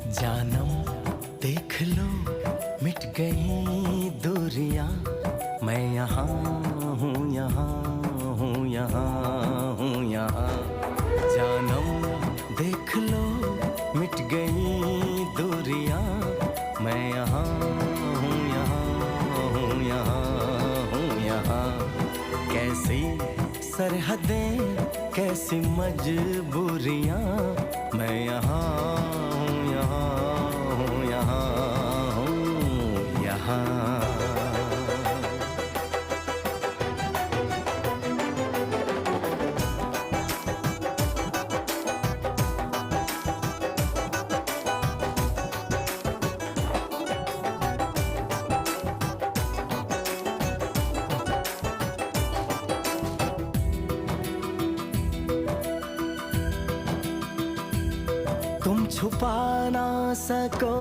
जानम देख लो मिट गई दूरियां, मैं यहाँ हूँ, यहाँ हूँ, यहाँ हूँ, यहाँ। जानम देख लो मिट गई दूरियां, मैं यहाँ हूँ, यहाँ हूँ, यहाँ हूँ, यहाँ। कैसी सरहदें कैसी मजबूरियां, मैं यहाँ हूँ, यहाँ हूँ, यहाँ हूँ, यहाँ। तुम छुपा ना सको